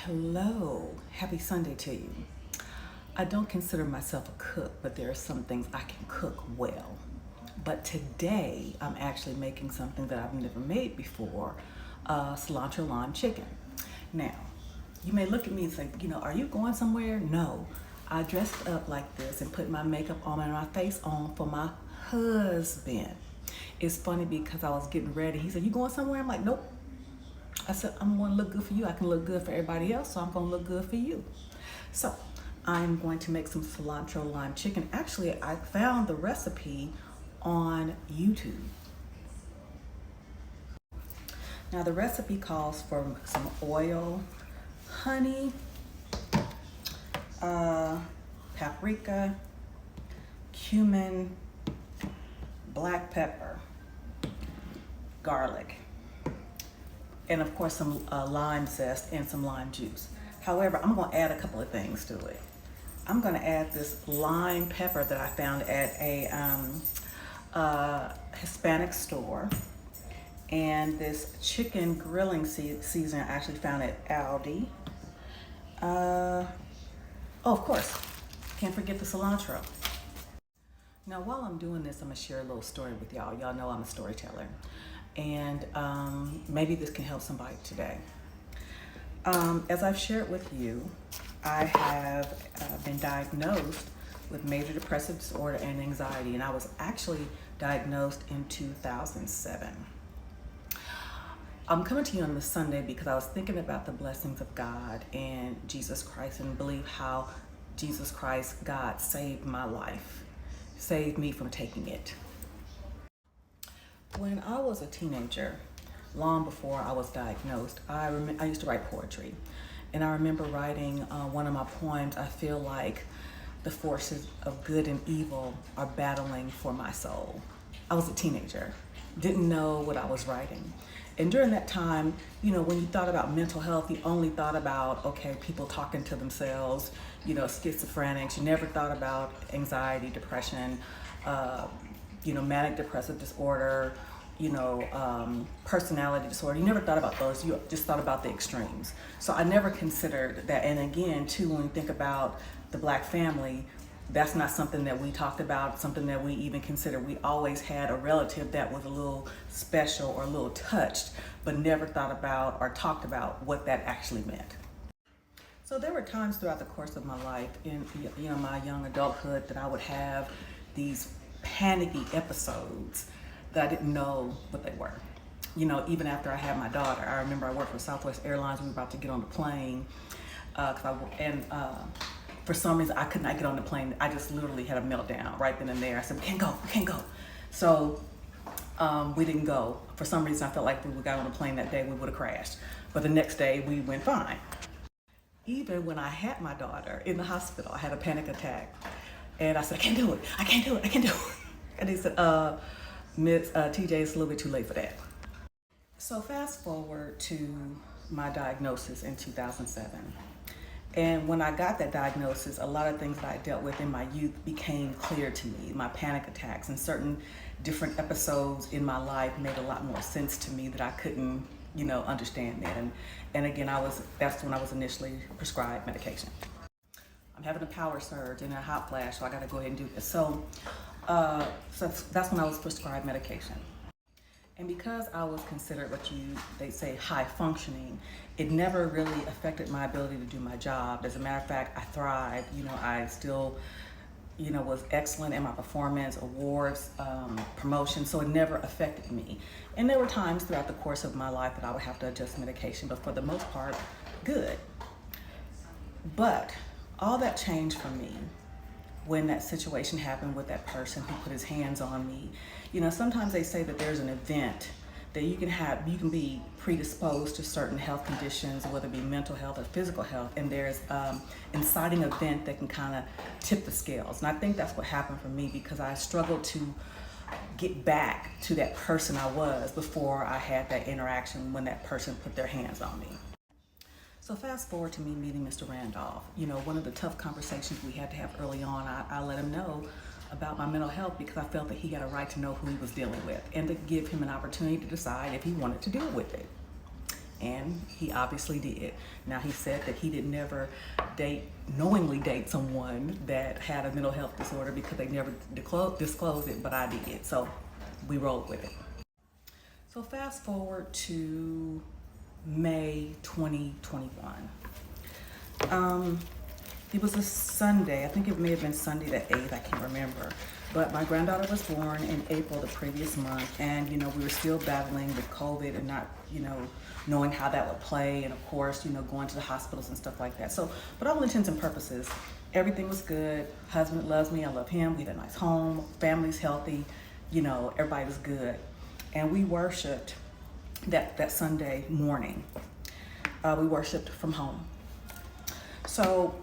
Hello, happy Sunday to you. I don't consider myself a cook, but there are some things I can cook well. But today I'm actually making something that I've never made before, cilantro lime chicken. Now, you may look at me and say, are you going somewhere? No, I dressed up like this and put my makeup on and my face on for my husband. It's funny because I was getting ready. He said, you going somewhere? I'm like, nope. I said, I'm going to look good for you. I can look good for everybody else, so I'm going to look good for you. So I'm going to make some cilantro lime chicken. Actually, I found the recipe on YouTube. Now, the recipe calls for some oil, honey, paprika, cumin, black pepper, garlic, and of course some lime zest and some lime juice. However, I'm going to add a couple of things to it. I'm going to add this lime pepper that I found at a Hispanic store, and this chicken grilling seasoning I actually found at Aldi. Oh, of course, can't forget the cilantro. Now, while I'm doing this, I'm going to share a little story with y'all. Y'all know I'm a storyteller. And maybe this can help somebody today. As I've shared with you, I have been diagnosed with major depressive disorder and anxiety, and I was actually diagnosed in 2007. I'm coming to you on this Sunday because I was thinking about the blessings of God and Jesus Christ, and believe how Jesus Christ, God, saved my life, saved me from taking it. When I was a teenager, long before I was diagnosed, I used to write poetry. And I remember writing one of my poems, I feel like the forces of good and evil are battling for my soul. I was a teenager, didn't know what I was writing. And during that time, when you thought about mental health, you only thought about, people talking to themselves, schizophrenics. You never thought about anxiety, depression, manic depressive disorder, personality disorder. You never thought about those. You just thought about the extremes. So I never considered that. And again, too, when we think about the Black family, that's not something that we talked about, something that we even considered. We always had a relative that was a little special or a little touched, but never thought about or talked about what that actually meant. So there were times throughout the course of my life in my young adulthood that I would have these panicky episodes that I didn't know what they were. Even after I had my daughter, I remember I worked for Southwest Airlines. We were about to get on the plane, for some reason I could not get on the plane. I just literally had a meltdown right then and there. I said, we can't go. So we didn't go. For some reason I felt like if we got on the plane that day, we would have crashed. But the next day we went fine. Even when I had my daughter in the hospital, I had a panic attack. And I said, I can't do it. And he said, Miss TJ, it's a little bit too late for that. So fast forward to my diagnosis in 2007. And when I got that diagnosis, a lot of things that I dealt with in my youth became clear to me. My panic attacks and certain different episodes in my life made a lot more sense to me that I couldn't, understand that. And again, that's when I was initially prescribed medication. I'm having a power surge and a hot flash, so I got to go ahead and do this. So that's when I was prescribed medication. And because I was considered they say high functioning, it never really affected my ability to do my job. As a matter of fact, I thrived. I still, was excellent in my performance, awards, promotions, so it never affected me. And there were times throughout the course of my life that I would have to adjust medication, but for the most part, good. But all that changed for me when that situation happened with that person who put his hands on me. Sometimes they say that there's an event that you can be predisposed to certain health conditions, whether it be mental health or physical health, and there's inciting event that can kind of tip the scales. And I think that's what happened for me, because I struggled to get back to that person I was before I had that interaction when that person put their hands on me. So fast forward to me meeting Mr. Randolph. One of the tough conversations we had to have early on, I let him know about my mental health because I felt that he had a right to know who he was dealing with and to give him an opportunity to decide if he wanted to deal with it. And he obviously did. Now, he said that he did never knowingly date someone that had a mental health disorder because they never disclosed it, but I did. So we rolled with it. So fast forward to May 2021. It was a Sunday. I think it may have been Sunday the 8th. I can't remember. But my granddaughter was born in April the previous month. And, we were still battling with COVID and not, knowing how that would play. And of course, going to the hospitals and stuff like that. So, but all intents and purposes, everything was good. Husband loves me. I love him. We had a nice home. Family's healthy. Everybody was good. And we worshiped that Sunday morning. We worshiped from home. So,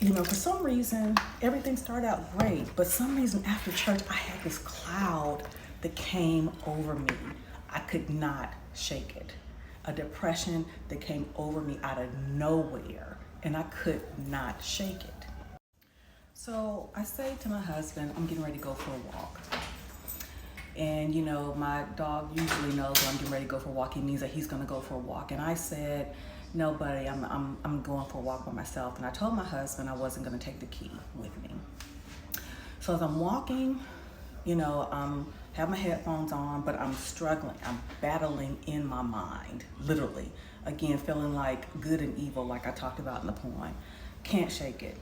for some reason, everything started out great, but some reason after church, I had this cloud that came over me. I could not shake it. A depression that came over me out of nowhere, and I could not shake it. So I say to my husband, I'm getting ready to go for a walk. And my dog usually knows when I'm getting ready to go for a walk. He means that he's gonna go for a walk. And I said, no, buddy, I'm going for a walk by myself. And I told my husband I wasn't gonna take the key with me. So as I'm walking, have my headphones on, but I'm struggling. I'm battling in my mind, literally. Again, feeling like good and evil, like I talked about in the poem. Can't shake it.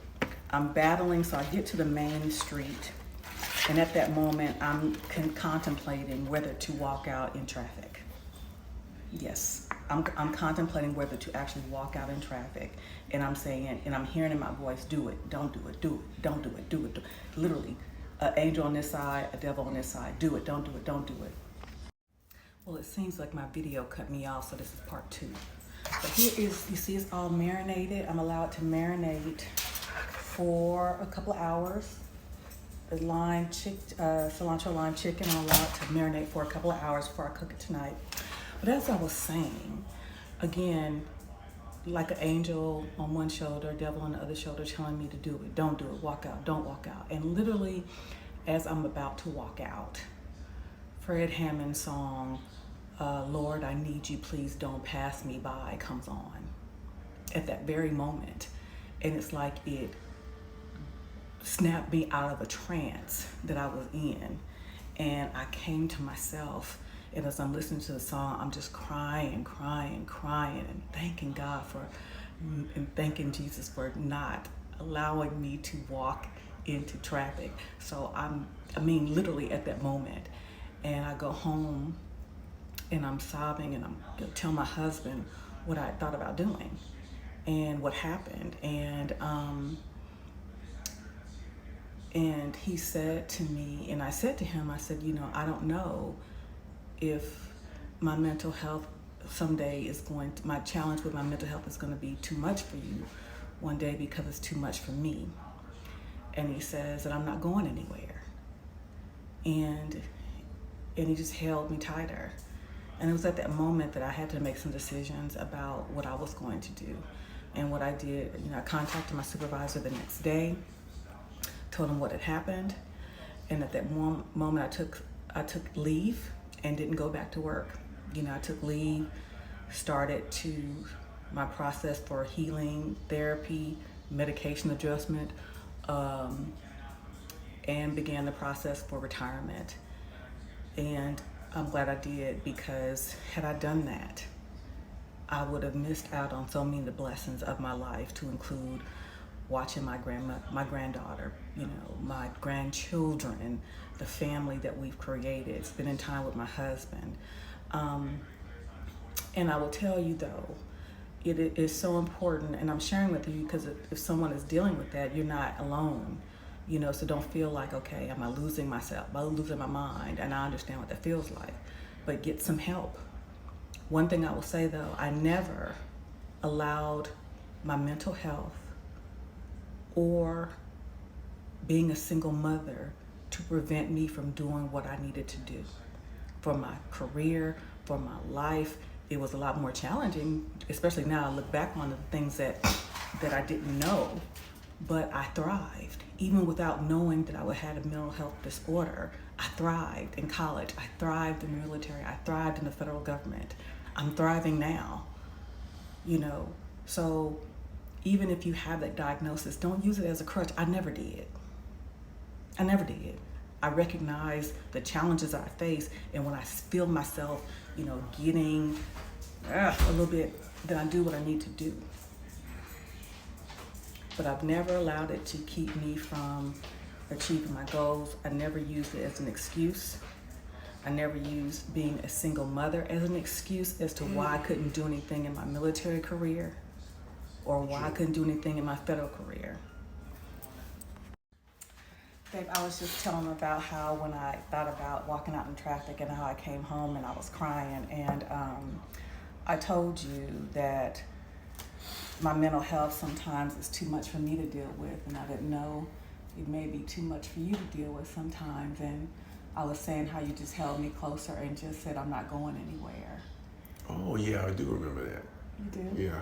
I'm battling, so I get to the main street. And at that moment, I'm contemplating whether to walk out in traffic. Yes, I'm contemplating whether to actually walk out in traffic. And I'm saying, and I'm hearing in my voice, do it, don't do it, do it, don't do it, do it. Literally, an angel on this side, a devil on this side. Do it, don't do it, don't do it. Well, it seems like my video cut me off, so this is part 2. But here is, you see it's all marinated. I'm allowed to marinate for a couple of hours. The cilantro lime chicken, I'm allowed to marinate for a couple of hours before I cook it tonight. But as I was saying, again, like an angel on one shoulder, devil on the other shoulder telling me to do it, don't do it, walk out, don't walk out. And literally, as I'm about to walk out, Fred Hammond's song, Lord, I Need You, Please Don't Pass Me By, comes on at that very moment. And it's like it snapped me out of a trance that I was in. And I came to myself, and as I'm listening to the song, I'm just crying, and thanking God and thanking Jesus for not allowing me to walk into traffic. So literally at that moment. And I go home and I'm sobbing, and I'm gonna tell my husband what I thought about doing and what happened. And he said to me, and I said to him, I said, I don't know if my mental health someday my challenge with my mental health is going to be too much for you one day because it's too much for me. And he says that I'm not going anywhere. And he just held me tighter. And it was at that moment that I had to make some decisions about what I was going to do. And what I did, I contacted my supervisor the next day, told him what had happened. And at that moment I took leave and didn't go back to work. I took leave, started my process for healing, therapy, medication adjustment, and began the process for retirement. And I'm glad I did, because had I done that, I would have missed out on so many of the blessings of my life, to include watching my granddaughter, my grandchildren, the family that we've created, spending time with my husband. And I will tell you though, it is so important, and I'm sharing with you because if someone is dealing with that, you're not alone. So don't feel like, okay, am I losing myself? Am I losing my mind? And I understand what that feels like, but get some help. One thing I will say though, I never allowed my mental health or being a single mother to prevent me from doing what I needed to do for my career, for my life. It was a lot more challenging, especially now I look back on the things that I didn't know, but I thrived. Even without knowing that I had a mental health disorder, I thrived in college. I thrived in the military. I thrived in the federal government. I'm thriving now, you know. So even if you have that diagnosis, don't use it as a crutch. I never did. I never did. I recognize the challenges I face, and when I feel myself, you know, getting a little bit, then I do what I need to do. But I've never allowed it to keep me from achieving my goals. I never used it as an excuse. I never used being a single mother as an excuse as to why I couldn't do anything in my military career or why I couldn't do anything in my federal career. Babe, I was just telling them about how when I thought about walking out in traffic and how I came home and I was crying, and I told you that my mental health sometimes is too much for me to deal with, and I didn't know it may be too much for you to deal with sometimes. And I was saying how you just held me closer and just said, I'm not going anywhere. Oh, yeah, I do remember that. You do?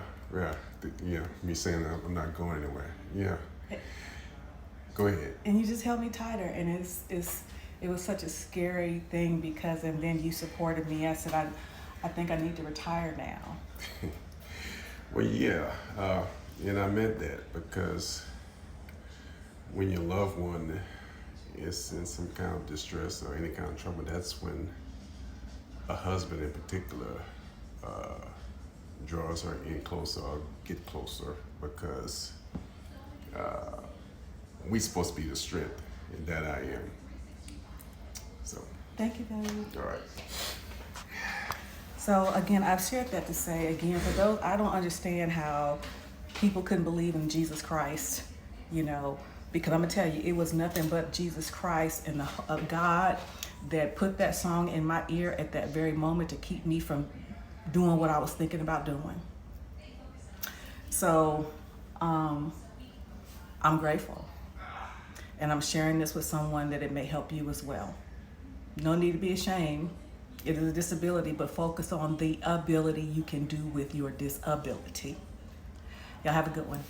Yeah, me saying that I'm not going anywhere. Yeah. Go ahead. And you just held me tighter, and it was such a scary thing because, and then you supported me. I said, I think I need to retire now. Well, yeah, and I meant that because when your loved one is in some kind of distress or any kind of trouble, that's when a husband in particular draws her in closer or get closer, because we're supposed to be the strength, and that I am. So. Thank you, baby. All right. So again, I've shared that to say, again, for those, I don't understand how people couldn't believe in Jesus Christ, you know, because I'm gonna tell you, it was nothing but Jesus Christ and God that put that song in my ear at that very moment to keep me from doing what I was thinking about doing. So I'm grateful, and I'm sharing this with someone that it may help you as well. No need to be ashamed. It is a disability, but focus on the ability you can do with your disability. Y'all have a good one.